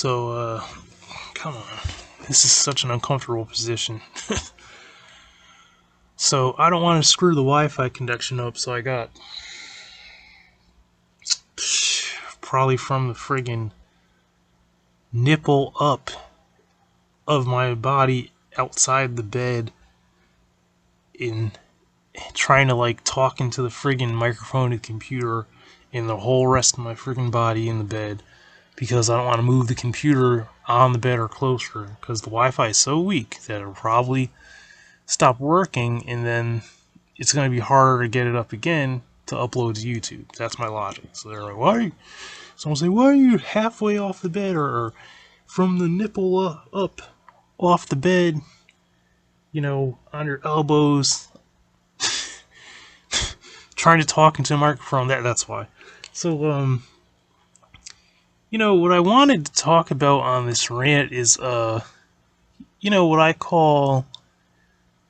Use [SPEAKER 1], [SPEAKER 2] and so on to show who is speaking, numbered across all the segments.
[SPEAKER 1] Come on. This is such an uncomfortable position. So, I don't want to screw the Wi-Fi connection up, so I got probably from the friggin' nipple up of my body outside the bed in trying to like talk into the friggin' microphone and computer and the whole rest of my friggin' body in the bed because I don't want to move the computer on the bed or closer because the Wi-Fi is so weak that it'll probably stop working and then it's going to be harder to get it up again to upload to YouTube. That's my logic. So they're like, why are you? Someone say, why are you halfway off the bed or from the nipple up off the bed, on your elbows, trying to talk into a microphone? That's why. So, what I wanted to talk about on this rant is, what I call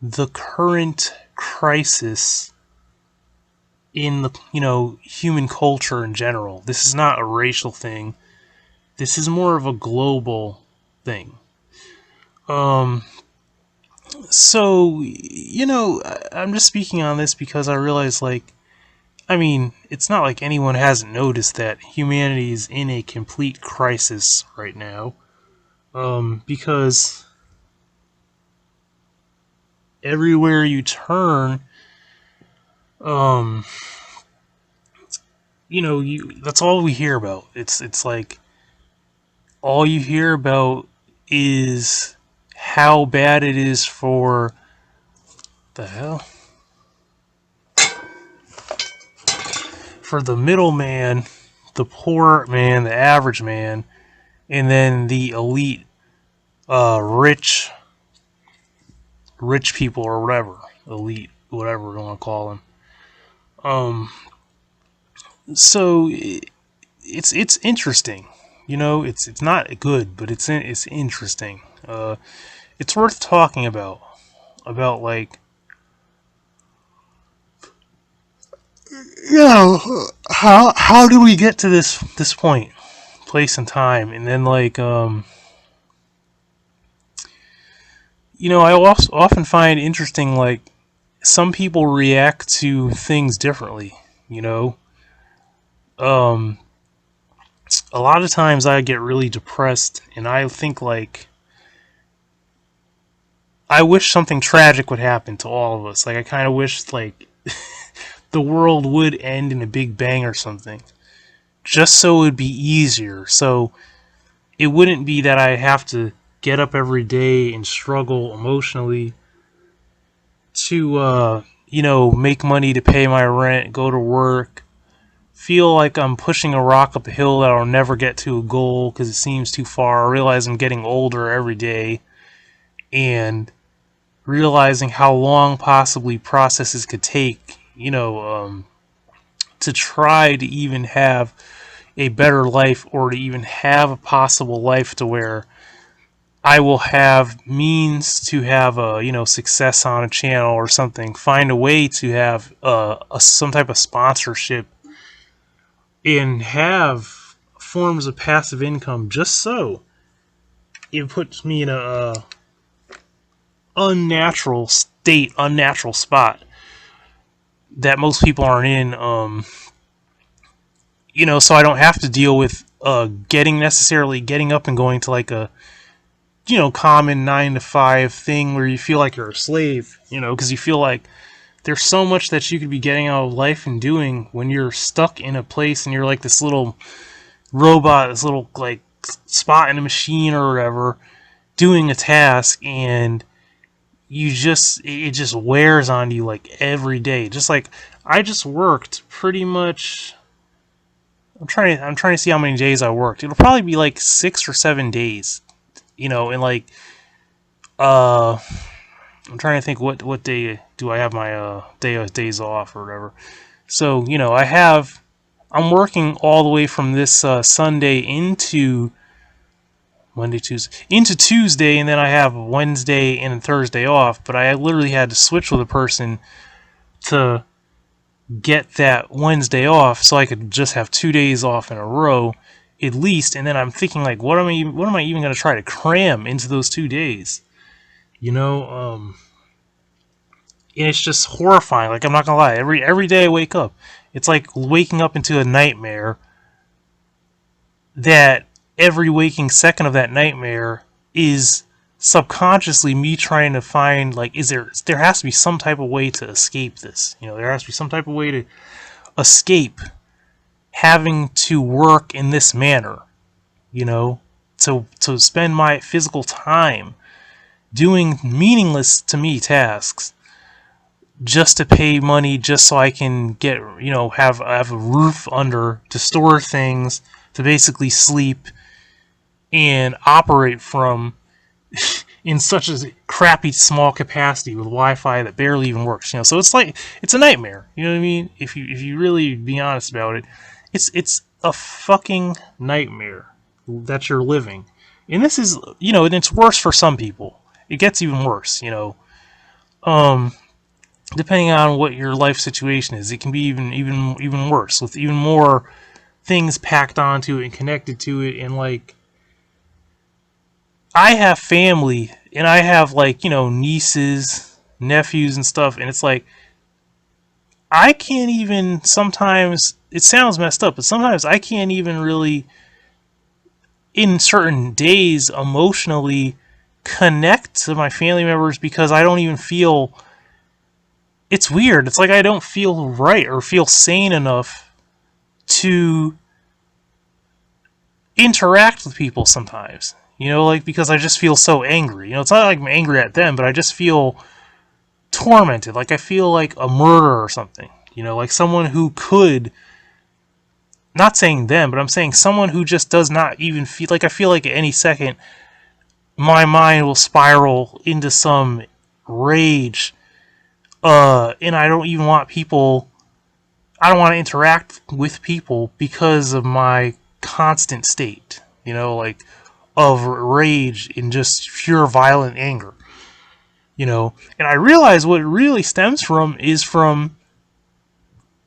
[SPEAKER 1] the current crisis in the, human culture in general. This is not a racial thing. This is more of a global thing. So, I'm just speaking on this because I realize, it's not like anyone hasn't noticed that humanity is in a complete crisis right now. Because everywhere you turn, that's all we hear about. It's like all you hear about is how bad it is for the hell for the middleman, the poor man, the average man, and then the elite, rich people or whatever, elite, whatever you want to call them. So it's interesting, it's not good, but it's interesting. It's worth talking about like, how do we get to this point, place and time, and then like I also often find interesting like some people react to things differently. A lot of times I get really depressed and I think like I wish something tragic would happen to all of us. Like I kind of wish like the world would end in a big bang or something, just so it would be easier. So it wouldn't be that I have to get up every day and struggle emotionally to make money to pay my rent, go to work, feel like I'm pushing a rock up a hill that I'll never get to a goal because it seems too far. I realize I'm getting older every day and realizing how long possibly processes could take, to try to even have a better life or to even have a possible life to where I will have means to have success on a channel or something, find a way to have some type of sponsorship and have forms of passive income, just so it puts me in a unnatural spot that most people aren't in, so I don't have to deal with getting up and going to like a common 9 to 5 thing where you feel like you're a slave, because you feel like there's so much that you could be getting out of life and doing when you're stuck in a place and you're like this little robot, this little like spot in a machine or whatever, doing a task, and it just wears on you like every day. Just like I just worked pretty much. I'm trying to see how many days I worked. It'll probably be like 6 or 7 days, and like I'm trying to think what day do I have my days off or whatever. So I'm working all the way from this Sunday into Monday, Tuesday, into Tuesday, and then I have Wednesday and Thursday off. But I literally had to switch with a person to get that Wednesday off so I could just have 2 days off in a row at least, and then I'm thinking like, what am I even going to try to cram into those 2 days? You know, and it's just horrifying. Like, I'm not gonna lie, every day I wake up, it's like waking up into a nightmare. That every waking second of that nightmare is subconsciously me trying to find, like, there has to be some type of way to escape this. There has to be some type of way to escape having to work in this manner. To spend my physical time doing meaningless to me tasks just to pay money, just so I can get, have a roof under, to store things, to basically sleep and operate from in such a crappy small capacity with Wi-Fi that barely even works. So it's a nightmare. You know what I mean? If you really be honest about it, it's a fucking nightmare that you're living. And this is, and it's worse for some people. It gets even worse. Depending on what your life situation is, it can be even worse, with even more things packed onto it and connected to it. And like, I have family, and I have like, nieces, nephews and stuff, and it's like, I can't even, sometimes, it sounds messed up, but sometimes I can't even really, in certain days, emotionally connect to my family members, because I don't even feel, it's weird. It's like I don't feel right or feel sane enough to interact with people sometimes. Like, because I just feel so angry. It's not like I'm angry at them, but I just feel tormented. Like I feel like a murderer or something. Like someone who could, not saying them, but I'm saying someone who just does not even feel, like I feel like at any second my mind will spiral into some rage. And I don't even want people, I don't want to interact with people because of my constant state, like, of rage and just pure violent anger. And I realize what it really stems from is from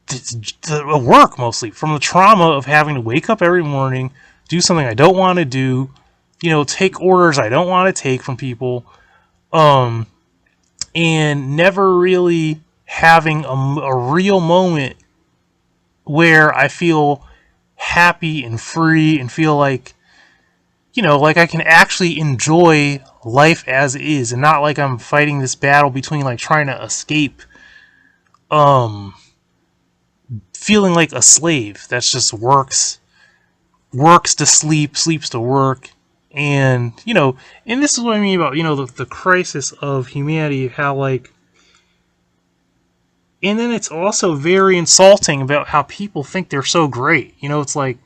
[SPEAKER 1] the work, mostly from the trauma of having to wake up every morning, do something I don't want to do, take orders I don't want to take from people, and never really having a real moment where I feel happy and free and feel like, like I can actually enjoy life as it is, and not like I'm fighting this battle between like trying to escape, feeling like a slave that's just works to sleep, sleeps to work. And, and this is what I mean about, the crisis of humanity, how like, and then it's also very insulting about how people think they're so great. It's like,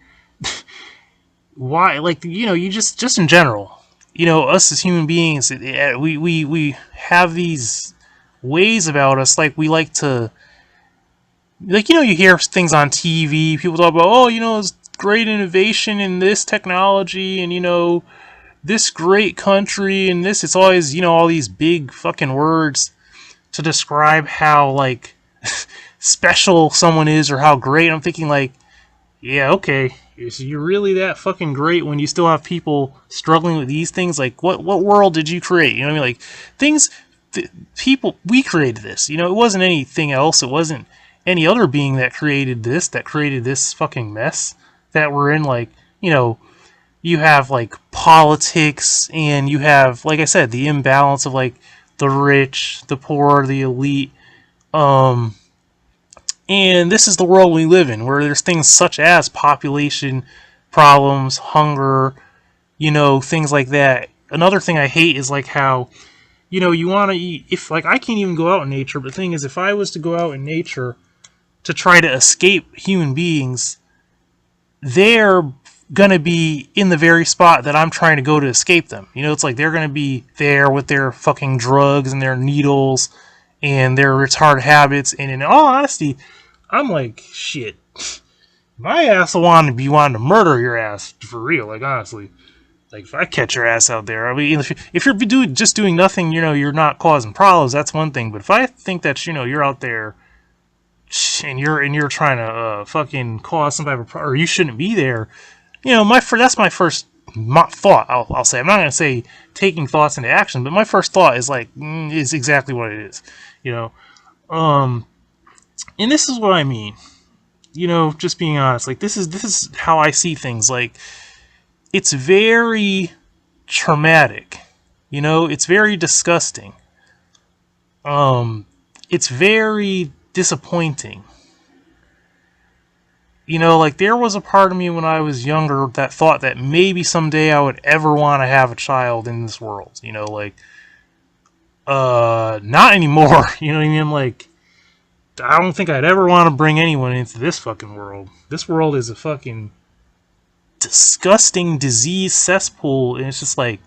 [SPEAKER 1] why, like, you just in general, us as human beings, we have these ways about us, like we like to, like, you hear things on TV, people talk about, oh, it's great innovation in this technology, and this great country, and this, it's always, all these big fucking words to describe how like special someone is or how great. I'm thinking like, yeah, okay, so you're really that fucking great when you still have people struggling with these things? Like, what world did you create? You know what I mean? Like, things, people, we created this. It wasn't anything else. It wasn't any other being that created this fucking mess that we're in. Like, you have like politics, and you have, like I said, the imbalance of like the rich, the poor, the elite. And this is the world we live in, where there's things such as population problems, hunger, things like that. Another thing I hate is like how, you want to eat, if like I can't even go out in nature, but the thing is, if I was to go out in nature to try to escape human beings, they're gonna be in the very spot that I'm trying to go to escape them. It's like they're gonna be there with their fucking drugs and their needles and their retarded habits. And in all honesty, I'm like, shit, my ass will want to be wanting to murder your ass for real. Like, honestly, like if I catch your ass out there, I mean, if you're just doing nothing, you're not causing problems, that's one thing. But if I think that you're out there and you're trying to fucking cause some type of problem, or you shouldn't be there, that's my first thought. I'll say I'm not gonna say taking thoughts into action, but my first thought is like is exactly what it is. You know, um, and this is what I mean. Just being honest, like this is how I see things. Like it's very traumatic. It's very disgusting. It's very disappointing. Like there was a part of me when I was younger that thought that maybe someday I would ever want to have a child in this world. Like not anymore. You know what I mean? Like I don't think I'd ever want to bring anyone into this fucking world. This world is a fucking disgusting disease cesspool, and it's just like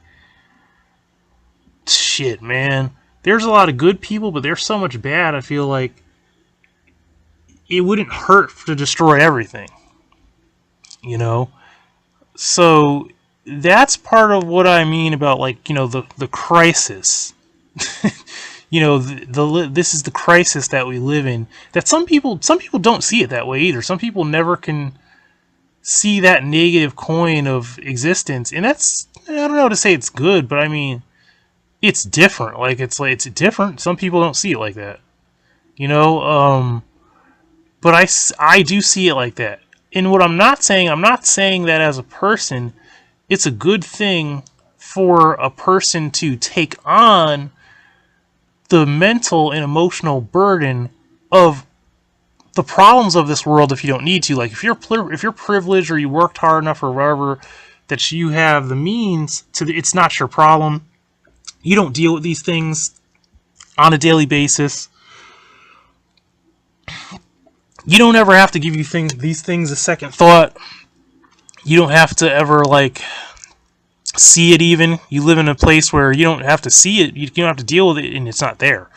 [SPEAKER 1] shit, man. There's a lot of good people, but there's so much bad. I feel like it wouldn't hurt to destroy everything. So that's part of what I mean about like the crisis. This is the crisis that we live in. That some people don't see it that way either. Some people never can see that negative coin of existence, and that's, I don't know to say it's good, but I mean it's different. Like it's different. Some people don't see it like that. But I do see it like that. And what I'm not saying that as a person, it's a good thing for a person to take on the mental and emotional burden of the problems of this world if you don't need to. Like if you're privileged or you worked hard enough or whatever that you have the means to, it's not your problem. You don't deal with these things on a daily basis. You don't ever have to give these things a second thought. You don't have to ever like see it even. You live in a place where you don't have to see it. You don't have to deal with it, and it's not there.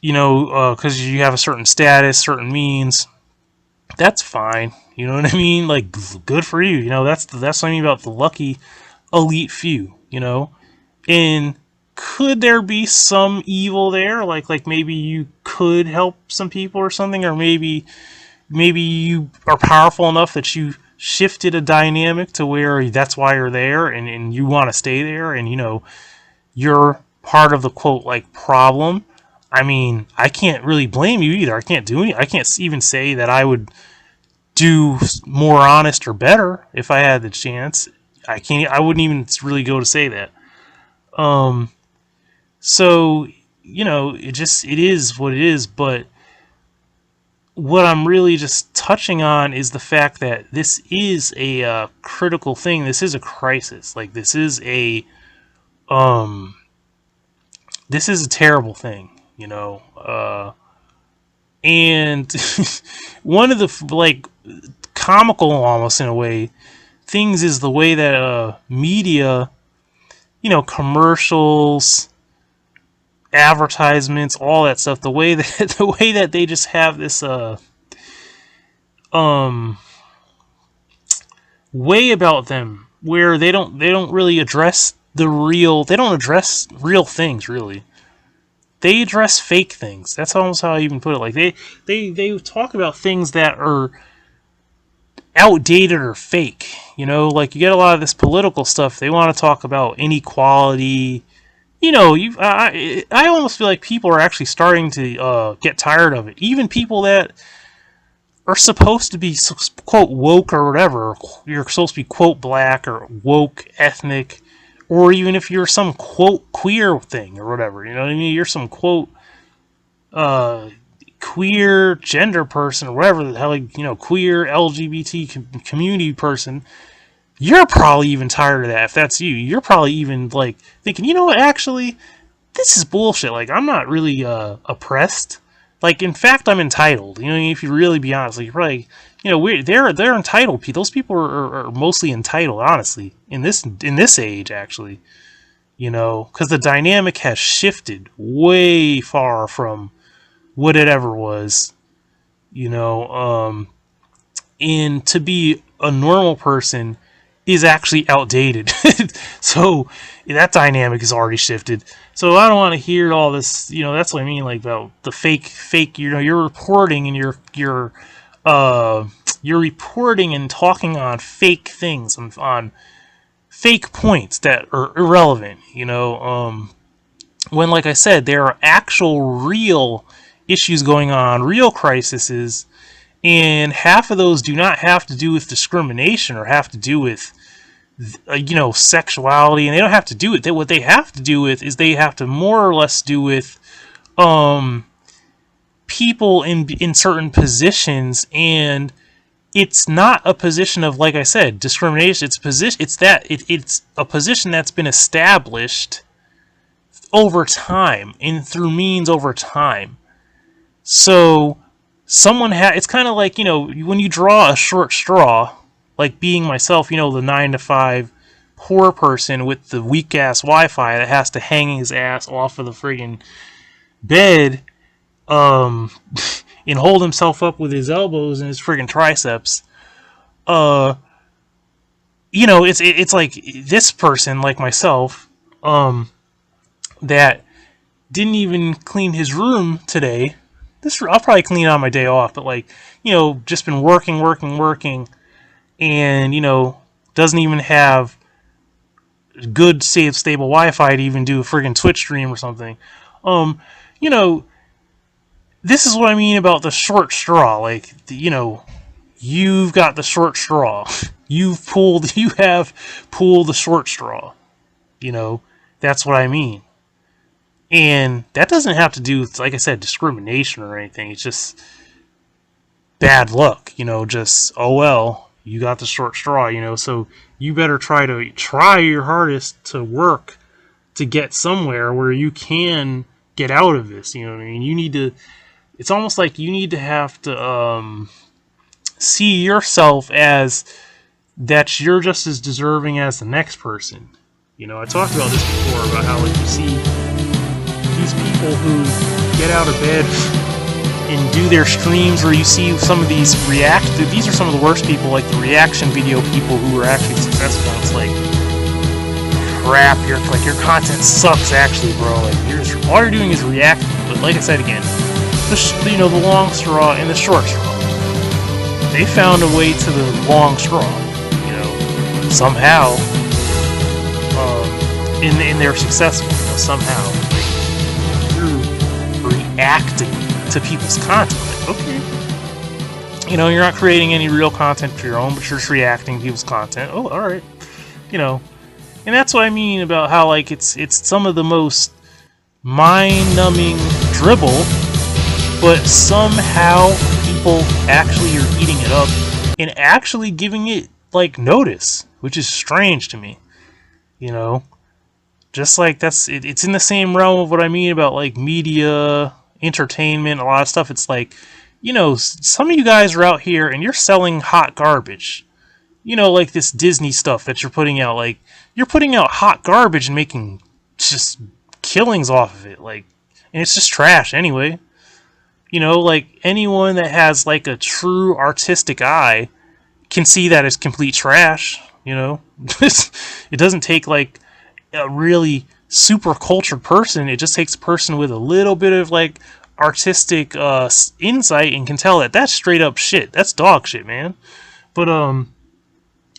[SPEAKER 1] Because you have a certain status, certain means. That's fine. You know what I mean? Like, good for you. That's what I mean about the lucky elite few. And could there be some evil there? Like maybe you could help some people or something, or maybe you are powerful enough that you shifted a dynamic to where that's why you're there, and you want to stay there, and you're part of the quote like problem. I mean, I can't really blame you either. I can't even say that I would do more honest or better if I had the chance. I wouldn't even really go to say that. So, it is what it is, but what I'm really just touching on is the fact that this is a critical thing. This is a crisis. Like, this is a terrible thing, and one of the, like, comical almost in a way things is the way that media, commercials, advertisements, all that stuff, the way that they just have this way about them where they don't really address real things really. They address fake things. That's almost how I even put it. Like they talk about things that are outdated or fake. Like you get a lot of this political stuff. They want to talk about inequality. I almost feel like people are actually starting to get tired of it. Even people that are supposed to be quote woke or whatever. You're supposed to be quote black or woke ethnic, or even if you're some quote queer thing or whatever. You know what I mean? You're some quote queer gender person or whatever the hell, queer LGBT community person. You're probably even tired of that. If that's you, you're probably even like thinking, what, actually, this is bullshit. Like, I'm not really oppressed. Like, in fact, I'm entitled. If you really be honest, like, you're probably, they're entitled. Those people are mostly entitled, honestly, in this age, actually. Because the dynamic has shifted way far from what it ever was. And to be a normal person is actually outdated. So that dynamic is already shifted. So I don't want to hear all this, that's what I mean, like about the fake, you're reporting and you're you're reporting and talking on fake things, on fake points that are irrelevant, when, like I said, there are actual real issues going on, real crises, and half of those do not have to do with discrimination or have to do with sexuality, and they don't have to do with it. What they have to do with is they have to more or less do with people in certain positions, and it's not a position of, like I said, discrimination. It's a position that's been established over time and through means over time. So it's kind of like, when you draw a short straw, like being myself, the 9 to 5 poor person with the weak ass Wi-Fi that has to hang his ass off of the friggin' bed, and hold himself up with his elbows and his friggin' triceps. It's like this person, like myself, that didn't even clean his room today. I'll probably clean it on my day off, but just been working, and doesn't even have good, stable Wi-Fi to even do a friggin' Twitch stream or something. This is what I mean about the short straw. Like, you've got the short straw. You have pulled the short straw. That's what I mean. And that doesn't have to do with, like I said, discrimination or anything. It's just bad luck, just, oh well, you got the short straw, so you better try your hardest to work to get somewhere where you can get out of this, you know what I mean? It's almost like you need to have to see yourself as that you're just as deserving as the next person. I talked about this before, about how, you see these people who get out of bed and do their streams, or you see some of these these are some of the worst people, like the reaction video people who are actually successful. It's like, crap, your content sucks, actually, bro. All you're doing is reacting. But like I said again, the long straw and the short straw. They found a way to the long straw, somehow, and they're successful, somehow. Through reacting to people's content. Like, okay. You're not creating any real content for your own, but you're just reacting to people's content. Oh, alright. And that's what I mean about how, it's some of the most mind-numbing dribble, but somehow people actually are eating it up and actually giving it, notice, which is strange to me. Just like it's in the same realm of what I mean about, media, entertainment, a lot of stuff. It's like, some of you guys are out here and you're selling hot garbage. Like this Disney stuff that you're putting out. You're putting out hot garbage and making just killings off of it. And it's just trash anyway. Anyone that has, a true artistic eye can see that it's complete trash, It doesn't take, a really super cultured person. It just takes a person with a little bit of, artistic insight and can tell that that's straight up shit. That's dog shit, man. But,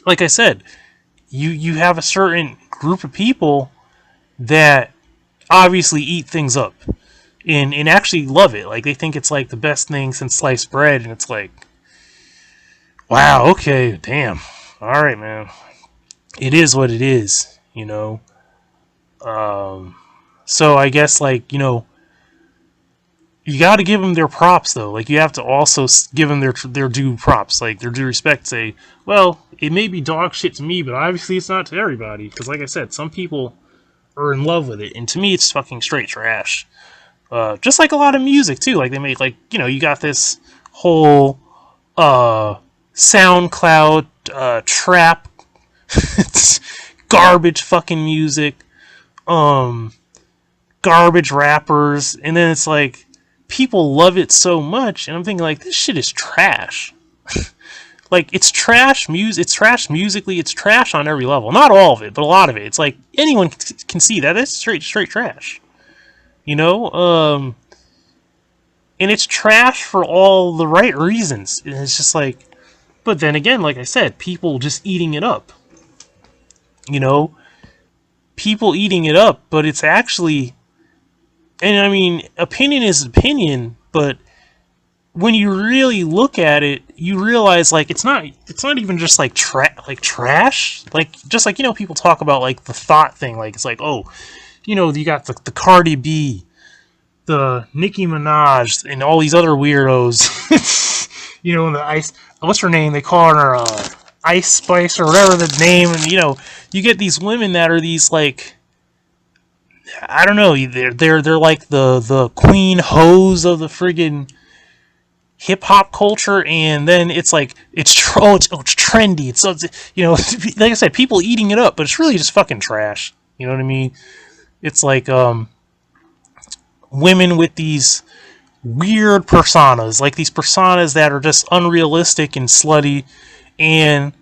[SPEAKER 1] like I said, you have a certain group of people that obviously eat things up and actually love it. They think it's, the best thing since sliced bread, and it's like, wow, okay, damn. Alright, man. It is what it is, So I guess, you got to give them their props, though. You have to also give them their due props, their due respect. Say, well, it may be dog shit to me, but obviously it's not to everybody. Because, like I said, some people are in love with it, and to me, it's fucking straight trash. Just like a lot of music too. They make you got this whole SoundCloud trap, garbage fucking music, garbage rappers, and then it's people love it so much, and I'm thinking this shit is trash. It's trash music. It's trash musically. It's trash on every level. Not all of it, but a lot of it. It's anyone can see that it's straight trash. And it's trash for all the right reasons. And it's just But then again, like I said, people just eating it up. You know, people eating it up, but it's actually, and I mean, opinion is opinion, but when you really look at it, you realize like it's not even just like trash, like just like people talk about like the thought thing, like it's like, oh, you got the Cardi B, the Nicki Minaj, and all these other weirdos. The ice, what's her name? They call her Ice Spice or whatever the name, and you get these women that are these like, I don't know, they're like the queen hoes of the friggin' hip hop culture, and then it's like it's trendy. It's like I said, people eating it up, but it's really just fucking trash. You know what I mean? It's like women with these weird personas, like these personas that are just unrealistic and slutty, and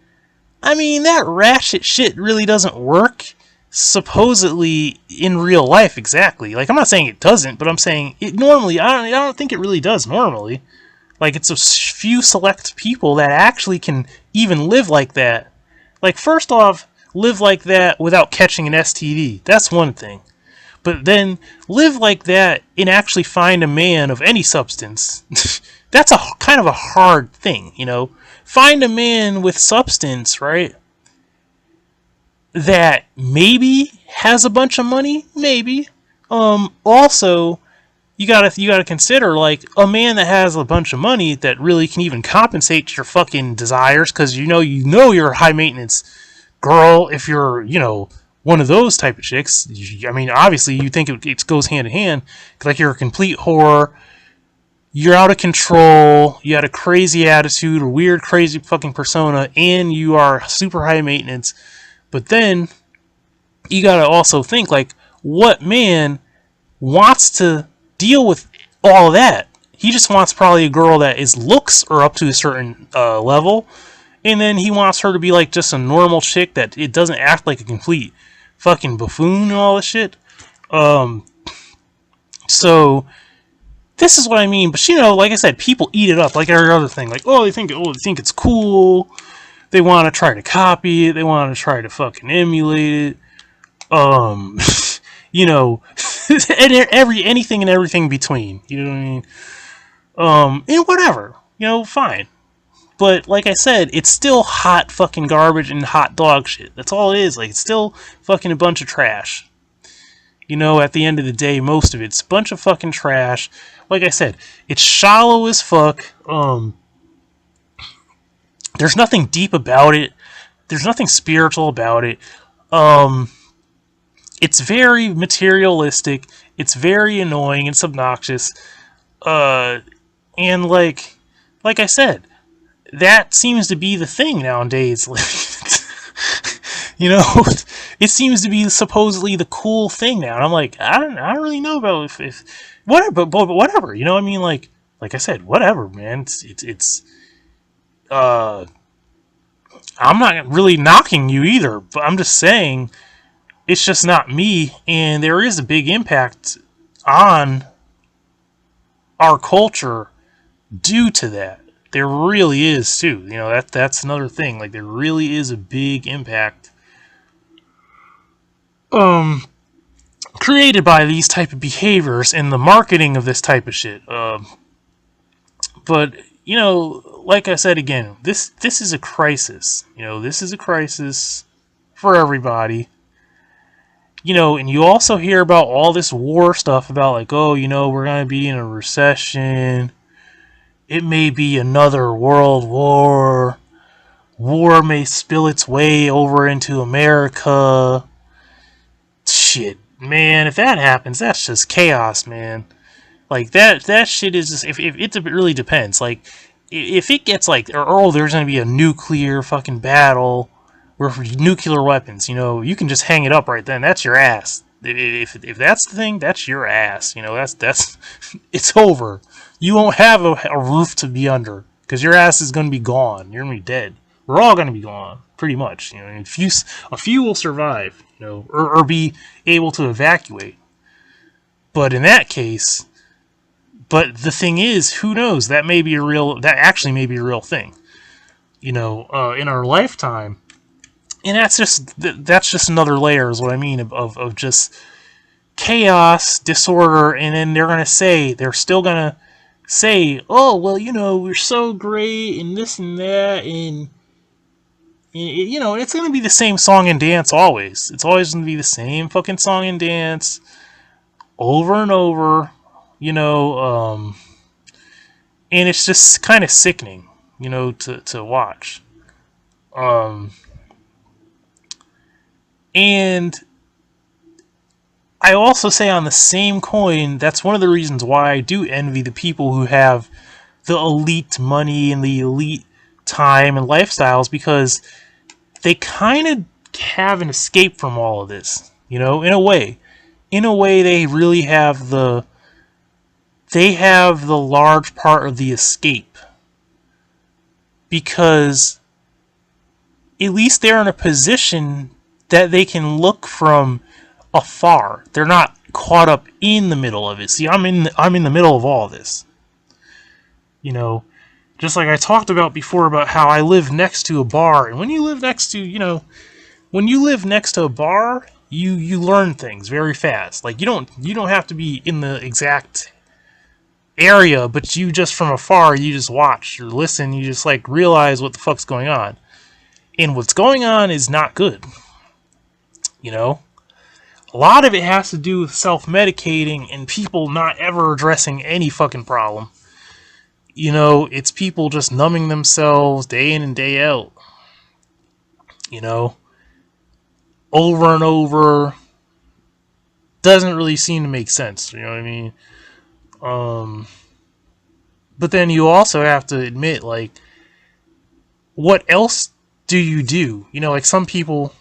[SPEAKER 1] I mean that ratchet shit really doesn't work supposedly in real life exactly. Like I'm not saying it doesn't, but I'm saying it normally. I don't think it really does normally. Like, it's a few select people that actually can even live like that. Like, first off, live like that without catching an STD. That's one thing. But then, live like that and actually find a man of any substance. That's a kind of a hard thing, Find a man with substance, right? That maybe has a bunch of money, maybe. Also, you gotta consider like a man that has a bunch of money that really can even compensate your fucking desires, because you're a high maintenance girl if you're one of those type of chicks. I mean, obviously you think it goes hand in hand, like you're a complete whore, you're out of control, you had a crazy attitude or weird crazy fucking persona, and you are super high maintenance. But then you gotta also think like, what man wants to deal with all of that? He just wants probably a girl that his looks are up to a certain level, and then he wants her to be like just a normal chick that it doesn't act like a complete fucking buffoon and all this shit. So this is what I mean. But like I said, people eat it up like every other thing. Like, they think it's cool. They want to try to copy it. They want to try to fucking emulate it. And anything and everything between. You know what I mean? And whatever. Fine. But like I said, it's still hot fucking garbage and hot dog shit. That's all it is. Like, it's still fucking a bunch of trash. At the end of the day, most of it's a bunch of fucking trash. Like I said, it's shallow as fuck. There's nothing deep about it. There's nothing spiritual about it. It's very materialistic. It's very annoying. It's obnoxious. And like I said, that seems to be the thing nowadays. It seems to be supposedly the cool thing now. And I'm like, I don't really know about if whatever, but whatever. I mean, like I said, whatever, man. It's I'm not really knocking you either, but I'm just saying it's just not me, and there is a big impact on our culture due to that. There really is too. That's another thing. Like, there really is a big impact created by these type of behaviors and the marketing of this type of shit. But like I said again, this is a crisis. This is a crisis for everybody. And you also hear about all this war stuff about like, oh, we're going to be in a recession. It may be another world war. War may spill its way over into America. Shit, man, if that happens, that's just chaos, man. Like, that shit is just, if it really depends. Like, if it gets like, there's going to be a nuclear fucking battle, with nuclear weapons, you can just hang it up right then. That's your ass. If that's the thing, that's your ass. That's it's over. You won't have a roof to be under, because your ass is going to be gone. You're going to be dead. We're all going to be gone, pretty much. A few will survive, or be able to evacuate. But in that case, but the thing is, who knows? That actually may be a real thing. in our lifetime. And that's just another layer, is what I mean, of just chaos, disorder. And then they're still gonna say, oh well, we're so great and this and that, and it's gonna be the same song and dance always. It's always gonna be the same fucking song and dance over and over, and it's just kind of sickening, to watch. And I also say, on the same coin, that's one of the reasons why I do envy the people who have the elite money and the elite time and lifestyles, because they kind of have an escape from all of this, in a way. In a way, they really have the large part of the escape, because at least they're in a position that they can look from afar. They're not caught up in the middle of it. See, I'm in the middle of all of this. Just like I talked about before, about how I live next to a bar, and when you live next to a bar, you learn things very fast. Like, you don't have to be in the exact area, but you just from afar, you just watch or listen, you just like realize what the fuck's going on. And what's going on is not good. A lot of it has to do with self-medicating and people not ever addressing any fucking problem. It's people just numbing themselves day in and day out. Over and over. Doesn't really seem to make sense. You know what I mean? But then you also have to admit, like, what else do you do? Like, some people,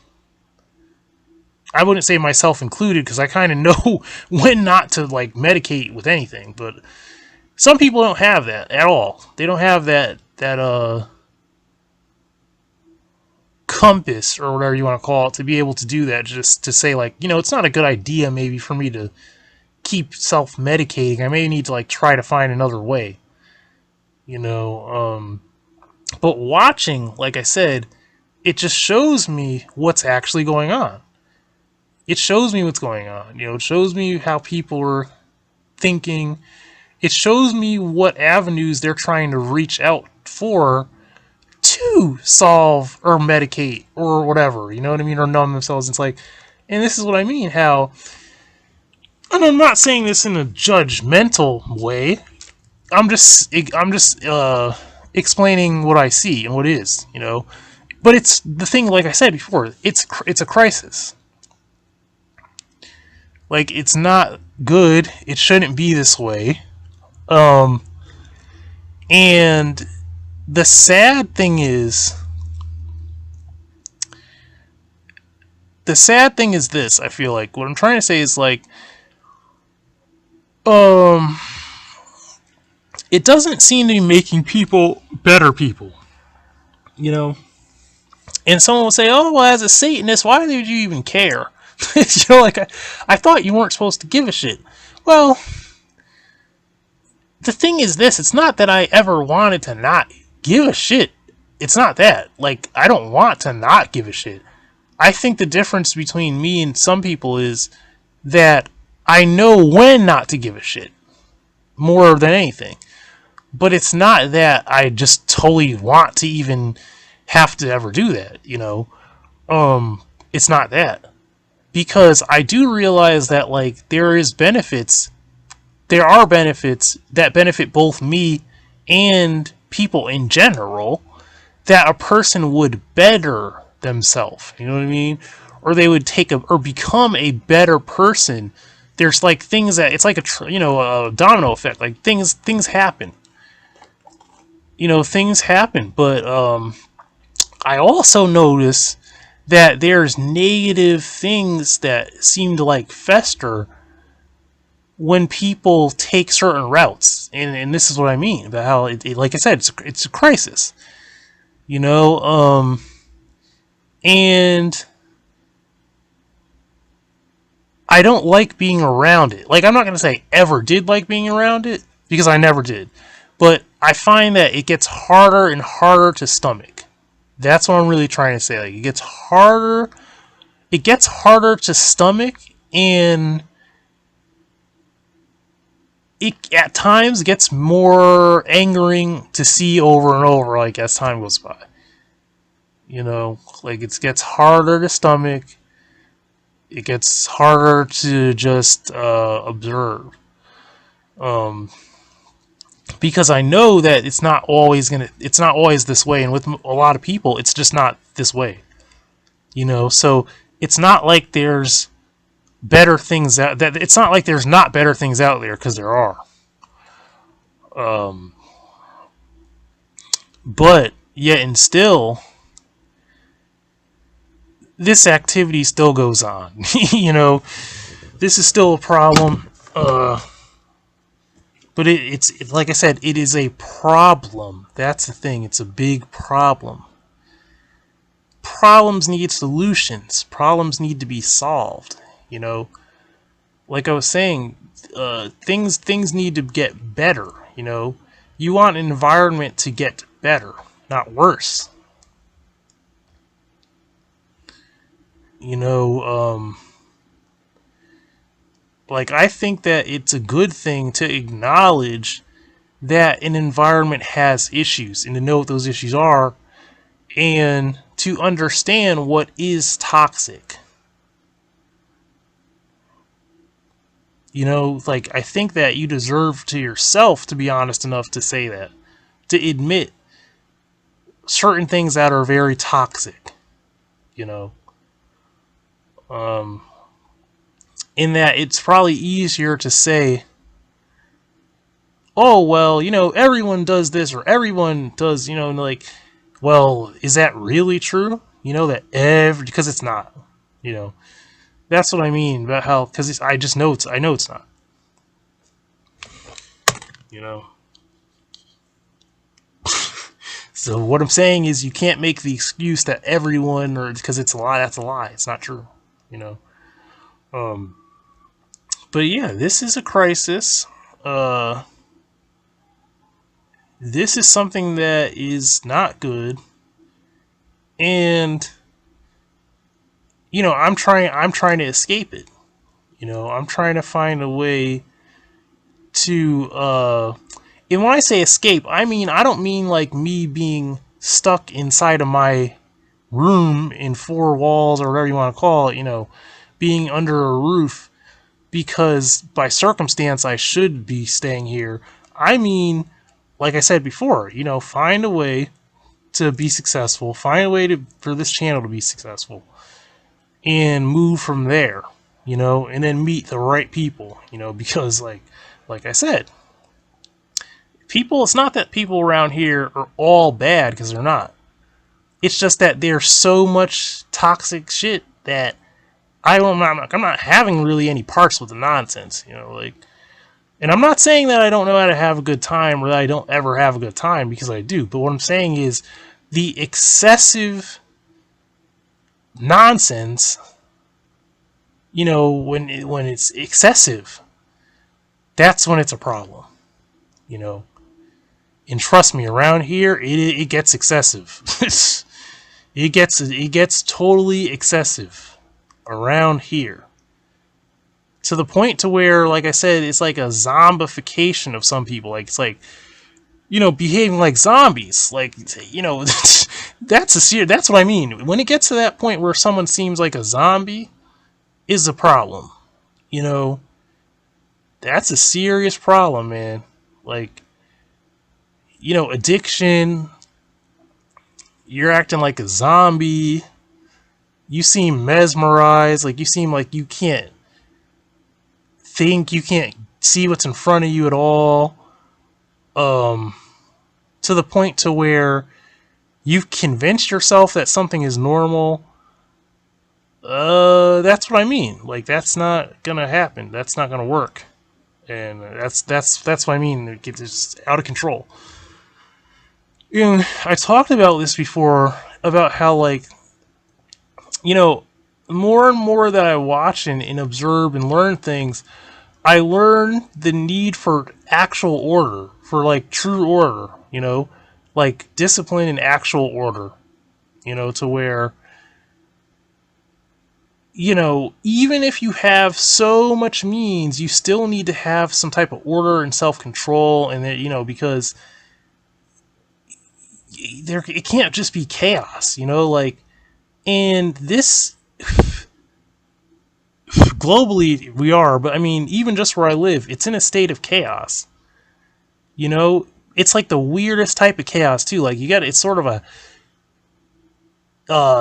[SPEAKER 1] I wouldn't say myself included, because I kind of know when not to, like, medicate with anything, but some people don't have that at all. They don't have that compass, or whatever you want to call it, to be able to do that, just to say, like, it's not a good idea maybe for me to keep self-medicating. I may need to, like, try to find another way. But watching, like I said, it just shows me what's actually going on. It shows me what's going on. It shows me how people are thinking. It shows me what avenues they're trying to reach out for to solve or medicate or whatever, you know what I mean, or numb themselves. It's like, and this is what I mean, how, and I'm not saying this in a judgmental way, I'm just explaining what I see and what it is, but it's the thing, like I said before, it's a crisis. Like, it's not good, it shouldn't be this way. And the sad thing is this, I feel like. What I'm trying to say is, like, it doesn't seem to be making people better people. And someone will say, oh, well, as a Satanist, why did you even care? Like, I thought you weren't supposed to give a shit. Well, the thing is this, it's not that I ever wanted to not give a shit. It's not that. Like, I don't want to not give a shit. I think the difference between me and some people is that I know when not to give a shit. More than anything. But it's not that I just totally want to even have to ever do that, It's not that. Because I do realize that, like, there are benefits that benefit both me and people in general, that a person would better themselves, you know what I mean? Or they would or become a better person. There's, like, things that, it's like a domino effect, like, things happen. Things happen, but I also notice that there's negative things that seem to, like, fester when people take certain routes, and this is what I mean about how it like I said, it's a crisis, and I don't like being around it. Like, I'm not gonna say I ever did like being around it, because I never did, but I find that it gets harder and harder to stomach. That's what I'm really trying to say. Like, it gets harder to stomach, and it at times gets more angering to see over and over, like, as time goes by. Like, it gets harder to stomach. It gets harder to just observe. Um, because I know that it's not always this way, and with a lot of people, it's just not this way. So it's not like there's better things out that it's not like there's not better things out there, because there are. Um, but yet and still, this activity still goes on. This is still a problem. But it's like I said, it is a problem. That's the thing. It's a big problem. Problems need solutions. Problems need to be solved. You know, like I was saying, things need to get better. You want an environment to get better, not worse. You know, like, I think that it's a good thing to acknowledge that an environment has issues and to know what those issues are and to understand what is toxic. Like, I think that you deserve to yourself to be honest enough to say that, to admit certain things that are very toxic, you know. Um, in that it's probably easier to say, oh, well, everyone does this or everyone does, and like, well, is that really true? Because it's not, you know. That's what I mean about how, because I know it's not, you know. So what I'm saying is you can't make the excuse that everyone, or because it's a lie, that's a lie. It's not true, you know. Um, but yeah, this is a crisis. Uh, this is something that is not good, and I'm trying to escape it. I'm trying to find a way to and when I say escape, I don't mean like me being stuck inside of my room in four walls or whatever you want to call it, being under a roof because by circumstance I should be staying here. I mean, like I said before, find a way to be successful, find a way for this channel to be successful, and move from there, and then meet the right people, because like I said, it's not that people around here are all bad, because they're not. It's just that there's so much toxic shit that I'm not having really any parts with the nonsense, like. And I'm not saying that I don't know how to have a good time or that I don't ever have a good time, because I do. But what I'm saying is the excessive nonsense, when it's excessive, that's when it's a problem, you know. And trust me, around here, it gets excessive. it gets totally excessive around here, to the point to where, like I said, it's like a zombification of some people. Like, it's like, behaving like zombies. Like, that's what I mean. When it gets to that point where someone seems like a zombie, is a problem. You know, that's a serious problem, man. Like, addiction, you're acting like a zombie. You seem mesmerized. Like, you seem like you can't think, you can't see what's in front of you at all. To the point to where you've convinced yourself that something is normal. That's what I mean. Like, that's not gonna happen. That's not gonna work. And that's what I mean. It gets out of control. And I talked about this before, about how, like, more and more that I watch and observe and learn things, I learn the need for actual order, for like true order, like discipline and actual order. To where, even if you have so much means, you still need to have some type of order and self-control, and that, because it can't just be chaos, and this, globally we are, but I mean, even just where I live, it's in a state of chaos. It's like the weirdest type of chaos too. Like, it's sort of a,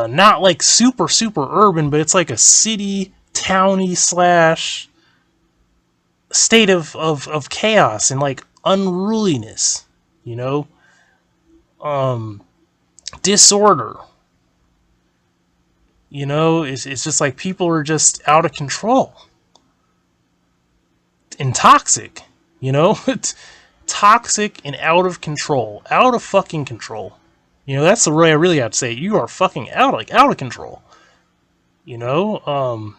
[SPEAKER 1] not like super super urban, but it's like a city towny slash state of chaos and like unruliness, you know, um, disorder. It's just like people are just out of control and toxic. It's toxic and out of control, out of fucking control. That's the way I really have to say it. You are fucking out of control. You know, um,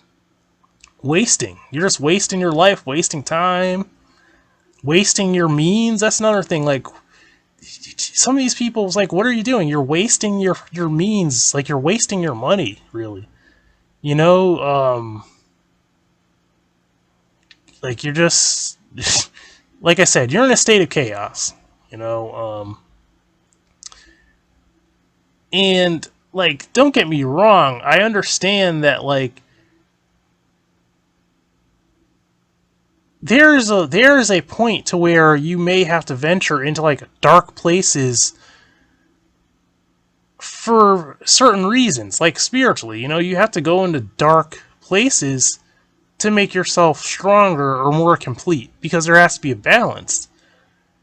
[SPEAKER 1] Wasting. You're just wasting your life, wasting time, wasting your means. That's another thing. Like, some of these people, it's like, what are you doing? You're wasting your means. Like, you're wasting your money, really. You know, like, you're just, like I said, you're in a state of chaos. You know, and like, don't get me wrong. I understand that, like, there's a point to where you may have to venture into like dark places for certain reasons, like spiritually. You have to go into dark places to make yourself stronger or more complete, because there has to be a balance.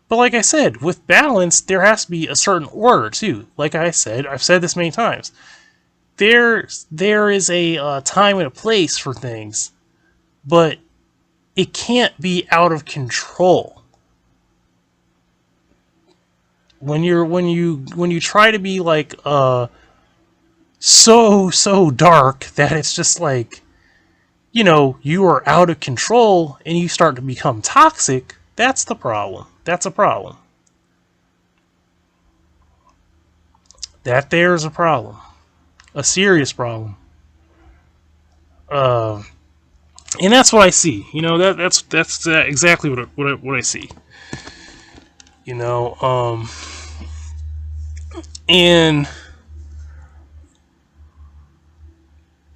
[SPEAKER 1] But like I said, with balance, there has to be a certain order too. Like I said, I've said this many times. There is a time and a place for things, but it can't be out of control. When you try to be like so dark that it's just like, you are out of control and you start to become toxic, that's the problem. That's a problem. That there's a problem. A serious problem. Uh, and that's what I see. That's exactly what I see. You know, um, and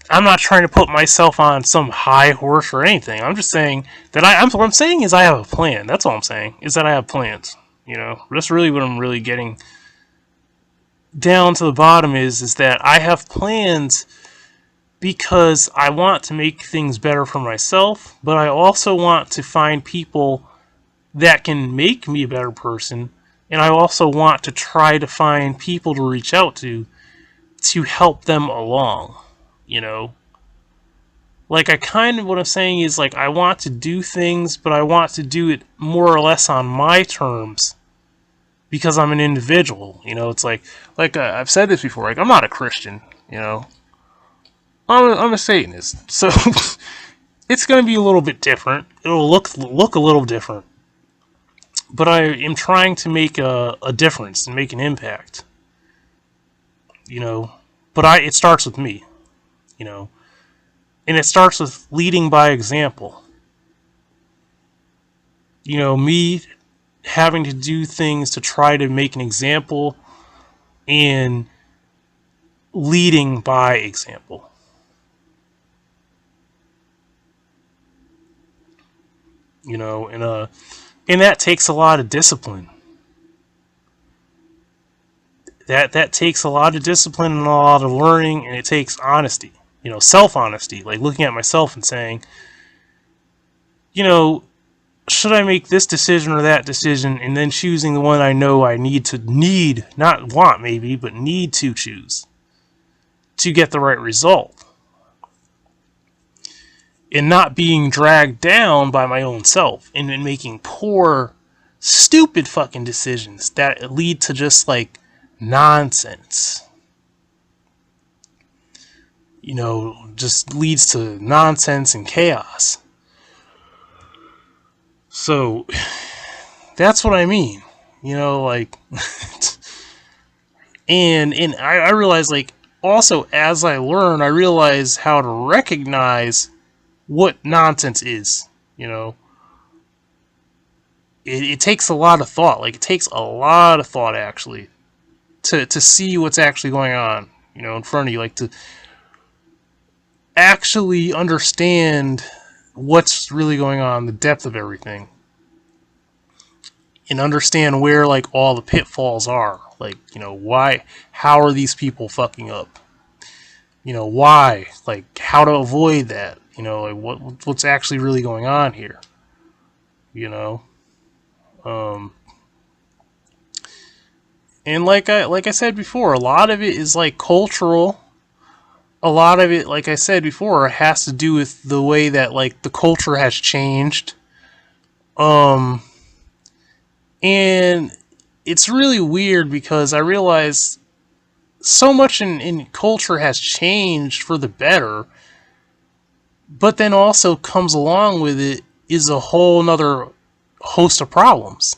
[SPEAKER 1] I'm not trying to put myself on some high horse or anything. I'm just saying that what I'm saying is I have a plan. That's all I'm saying, is that I have plans. That's really what I'm really getting down to the bottom is that I have plans because I want to make things better for myself, but I also want to find people that can make me a better person, and I also want to try to find people to reach out to help them along, you know? Like, I kind of, what I'm saying is, like, I want to do things, but I want to do it more or less on my terms because I'm an individual. It's like I've said this before. Like, I'm not a Christian. I'm a Satanist, so it's going to be a little bit different. It'll look a little different, but I am trying to make a difference and make an impact. You know, but it starts with me. You know, and it starts with leading by example. Me having to do things to try to make an example and leading by example. And that takes a lot of discipline. That takes a lot of discipline and a lot of learning, and it takes honesty. Self honesty, like looking at myself and saying, you know, should I make this decision or that decision, and then choosing the one I know I need, not want maybe, but need to choose to get the right result. And not being dragged down by my own self and making poor, stupid fucking decisions that lead to just like nonsense. Just leads to nonsense and chaos. So that's what I mean. Like, And I realize, like, also as I learn, I realize how to recognize what nonsense is. You know, it takes a lot of thought. Like, it takes a lot of thought, actually, to see what's actually going on, you know, in front of you. Like, to actually understand what's really going on, the depth of everything, and understand where, like, all the pitfalls are. Like, you know, why, how are these people fucking up? You know, why? Like, how to avoid that? You know, like, what's actually really going on here? You know, um, and like I said before, a lot of it is like cultural. A lot of it, like I said before, has to do with the way that, like, the culture has changed. Um, and it's really weird because I realize so much in culture has changed for the better, but then also comes along with it is a whole nother host of problems.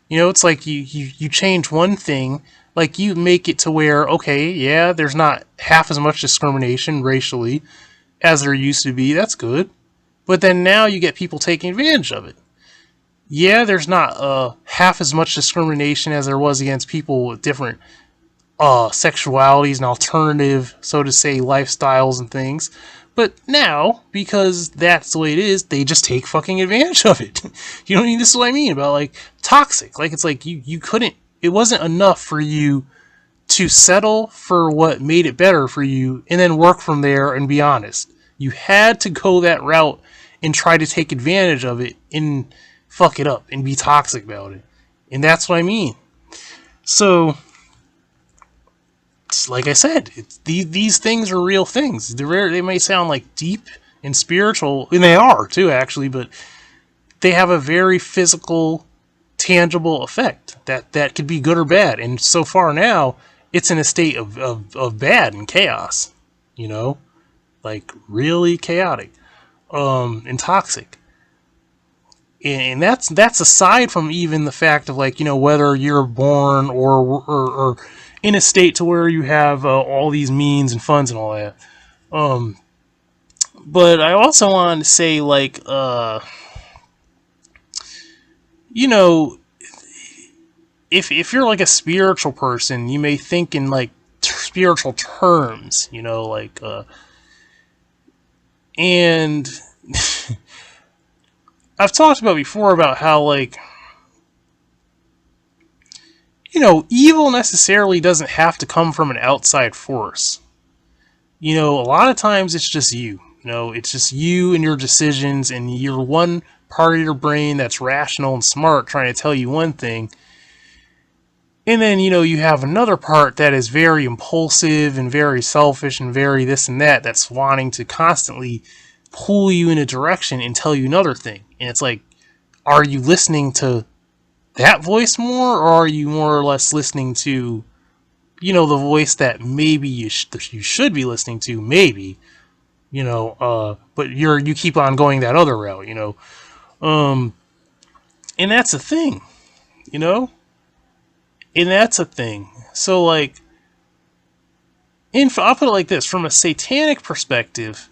[SPEAKER 1] You know, it's like you change one thing, like you make it to where, okay, yeah, there's not half as much discrimination racially as there used to be. That's good. But then now you get people taking advantage of it. Yeah, there's not half as much discrimination as there was against people with different sexualities and alternative, so to say, lifestyles and things. But now, because that's the way it is, they just take fucking advantage of it. You know what I mean? This is what I mean about, like, toxic. Like, it's like you couldn't, it wasn't enough for you to settle for what made it better for you and then work from there and be honest. You had to go that route and try to take advantage of it and fuck it up and be toxic about it. And that's what I mean. So, like I said, these things are real things. They may sound like deep and spiritual, and they are too, actually, but they have a very physical, tangible effect that could be good or bad. And so far now, it's in a state of bad and chaos. You know, like really chaotic, and toxic. And that's aside from even the fact of, like, you know, whether you're born or in a state to where you have all these means and funds and all that. Um, but I also wanted to say, like, you know, if you're like a spiritual person, you may think in like spiritual terms, you know, like, and I've talked about before about how, like, you know, evil necessarily doesn't have to come from an outside force. You know, a lot of times it's just you. You know, it's just you and your decisions, and your one part of your brain that's rational and smart trying to tell you one thing. And then, you know, you have another part that is very impulsive and very selfish and very this and that, that's wanting to constantly pull you in a direction and tell you another thing. And it's like, are you listening to that voice more, or are you more or less listening to, you know, the voice that maybe you should be listening to, maybe, you know, but you keep on going that other route, you know, and that's a thing, you know, and that's a thing. So, like, I'll put it like this: from a satanic perspective,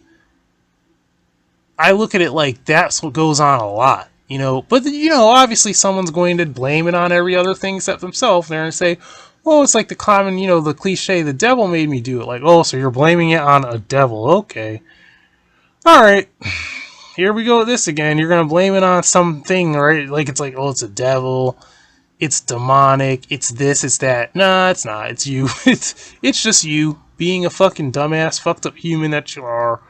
[SPEAKER 1] I look at it like that's what goes on a lot. You know, but, you know, obviously someone's going to blame it on every other thing except themselves. They're going to say, well, it's like the common, you know, the cliche, the devil made me do it. Like, oh, so you're blaming it on a devil. Okay. All right. Here we go with this again. You're going to blame it on something, right? Like, it's like, oh, it's a devil. It's demonic. It's this, it's that. Nah, it's not. It's you. It's just you being a fucking dumbass, fucked up human that you are,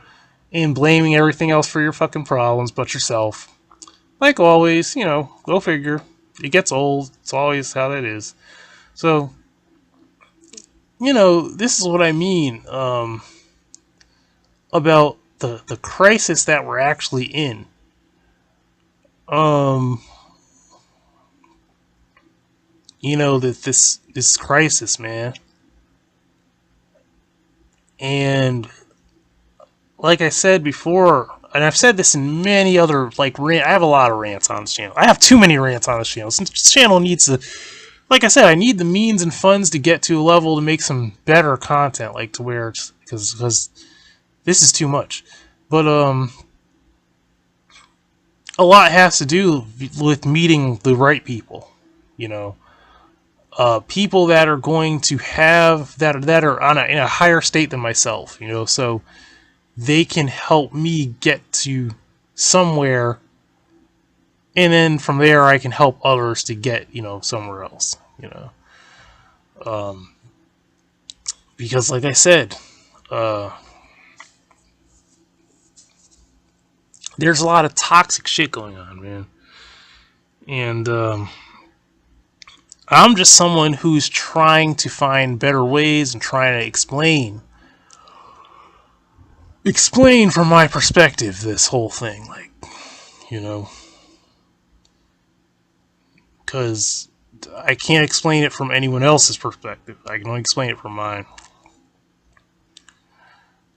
[SPEAKER 1] and blaming everything else for your fucking problems but yourself. Like always, you know, go figure. It gets old. It's always how that is. So, you know, this is what I mean, about the crisis that we're actually in. You know, that this crisis, man. And like I said before, and I've said this in many other, like, I have a lot of rants on this channel. I have too many rants on this channel. This channel needs to like I said, I need the means and funds to get to a level to make some better content, like to where it's because this is too much. But a lot has to do with meeting the right people. You know, people that are going to have that are in a higher state than myself. You know, so they can help me get to somewhere, and then from there I can help others to get somewhere else. Because like I said, uh, there's a lot of toxic shit going on, man, and I'm just someone who's trying to find better ways and trying to explain from my perspective this whole thing, like, you know, because I can't explain it from anyone else's perspective. I can only explain it from mine.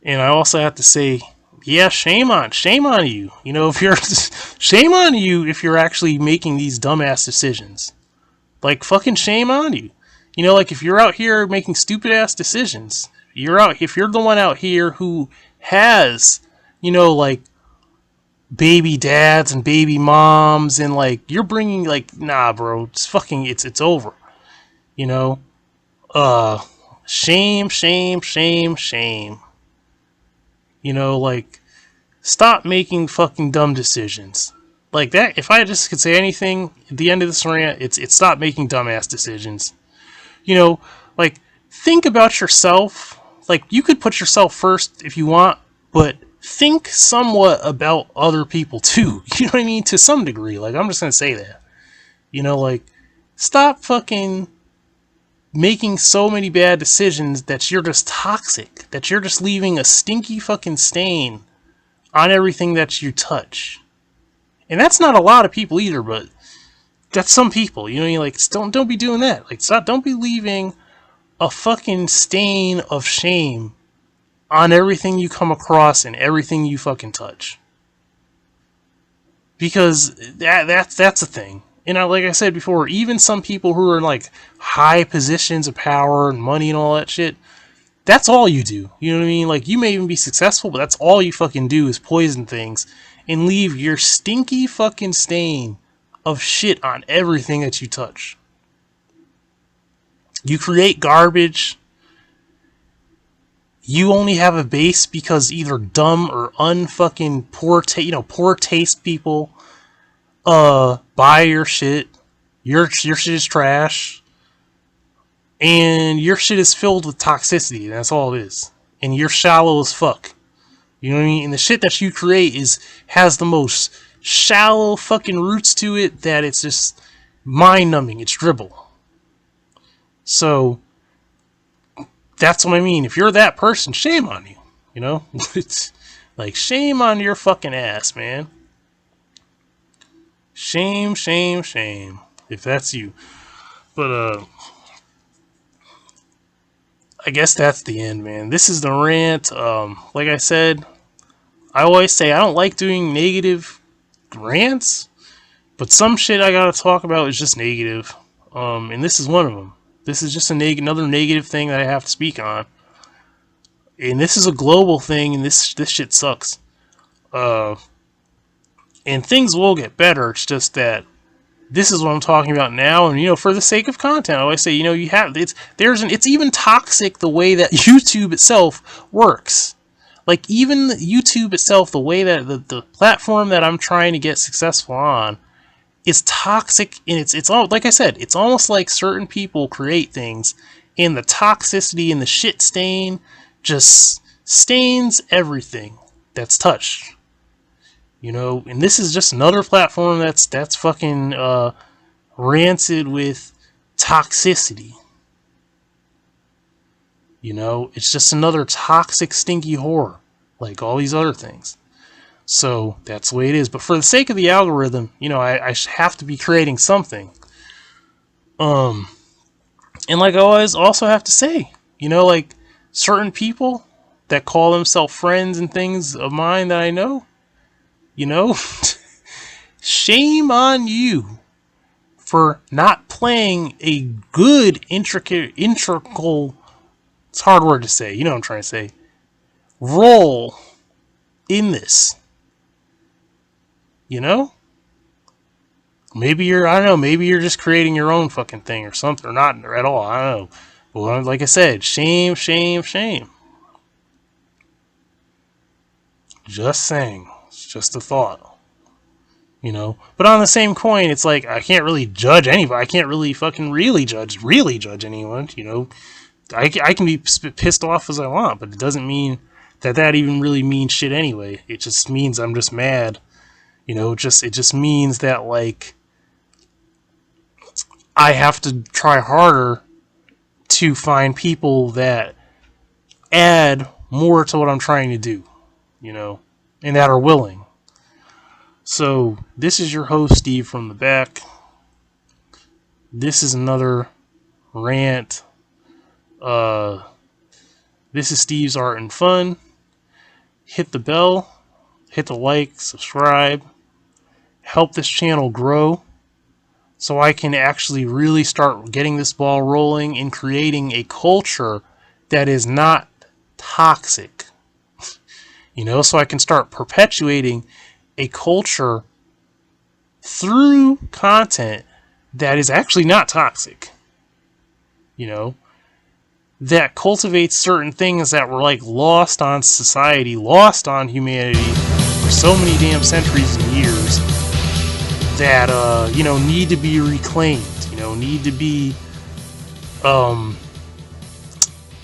[SPEAKER 1] And I also have to say, yeah, shame on you. You know, if you're shame on you if you're actually making these dumbass decisions. Like, fucking shame on you. You know, like, if you're out here making stupid ass decisions, if you're the one out here who has, like, baby dads and baby moms, and like, you're bringing, like, nah, bro, it's over. You know, shame, shame, shame, shame. You know, like, stop making fucking dumb decisions. Like that, if I just could say anything at the end of this rant, it's stop making dumbass decisions. You know, like, think about yourself. Like, you could put yourself first if you want, but think somewhat about other people too. You know what I mean? To some degree. Like, I'm just gonna say that. You know, like, stop fucking making so many bad decisions that you're just toxic. That you're just leaving a stinky fucking stain on everything that you touch. And that's not a lot of people either, but that's some people. You know, you like, don't be doing that. Like, stop, don't be leaving a fucking stain of shame on everything you come across and everything you fucking touch. Because that's a thing. And like I said before, even some people who are in like high positions of power and money and all that shit, that's all you do. You know what I mean? Like, you may even be successful, but that's all you fucking do is poison things and leave your stinky fucking stain of shit on everything that you touch. You create garbage. You only have a base because either dumb or unfucking poor taste people buy your shit. Your shit is trash. And your shit is filled with toxicity. That's all it is. And you're shallow as fuck. You know what I mean? And the shit that you create has the most shallow fucking roots to it that it's just mind-numbing. It's dribble. So, that's what I mean. If you're that person, shame on you. You know? It's like, shame on your fucking ass, man. Shame, shame, shame. If that's you. But, I guess that's the end, man. This is the rant. Like I said, I always say I don't like doing negative rants, but some shit I gotta talk about is just negative. And this is one of them. This is just another negative thing that I have to speak on. And this is a global thing, and this shit sucks. And things will get better. It's just that this is what I'm talking about now, and for the sake of content, I always say, it's even toxic the way that YouTube itself works. Like, even YouTube itself, the way that the platform that I'm trying to get successful on is toxic, and it's all, like I said, it's almost like certain people create things, and the toxicity and the shit stain just stains everything that's touched. And this is just another platform that's fucking rancid with toxicity. It's just another toxic, stinky whore, like all these other things. So that's the way it is. But for the sake of the algorithm, I have to be creating something. And like I always also have to say, like, certain people that call themselves friends and things of mine that I know, shame on you for not playing a good, integral, it's a hard word to say, you know what I'm trying to say, role in this. You know? Maybe I don't know, maybe you're just creating your own fucking thing or something, or not at all, I don't know. But like I said, shame, shame, shame. Just saying. It's just a thought. You know? But on the same coin, it's like, I can't really judge anybody. I can't really fucking really judge anyone, you know? I can be pissed off as I want, but it doesn't mean that even really means shit anyway. It just means I'm just mad. You know, it just means that, like, I have to try harder to find people that add more to what I'm trying to do, you know, and that are willing. So, this is your host, Steve, from the back. This is another rant. This is Steve's Art and Fun. Hit the bell, hit the like, subscribe, help this channel grow so I can actually really start getting this ball rolling and creating a culture that is not toxic. You know, so I can start perpetuating a culture through content that is actually not toxic. You know, that cultivates certain things that were like lost on society, lost on humanity for so many damn centuries and years that, you know, need to be reclaimed, you know, need to be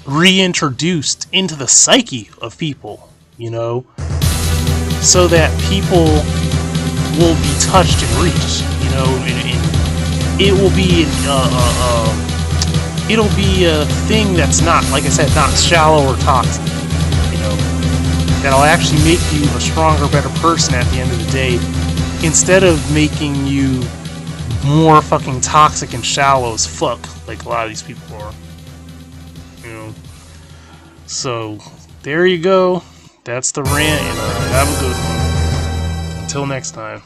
[SPEAKER 1] reintroduced into the psyche of people, you know, so that people will be touched and reached, you know, and it will be it'll be a thing that's not, like I said, not shallow or toxic, you know, that'll actually make you a stronger, better person at the end of the day, instead of making you more fucking toxic and shallow as fuck, like a lot of these people are, you know. So, there you go. That's the rant, and have a good one. Until next time.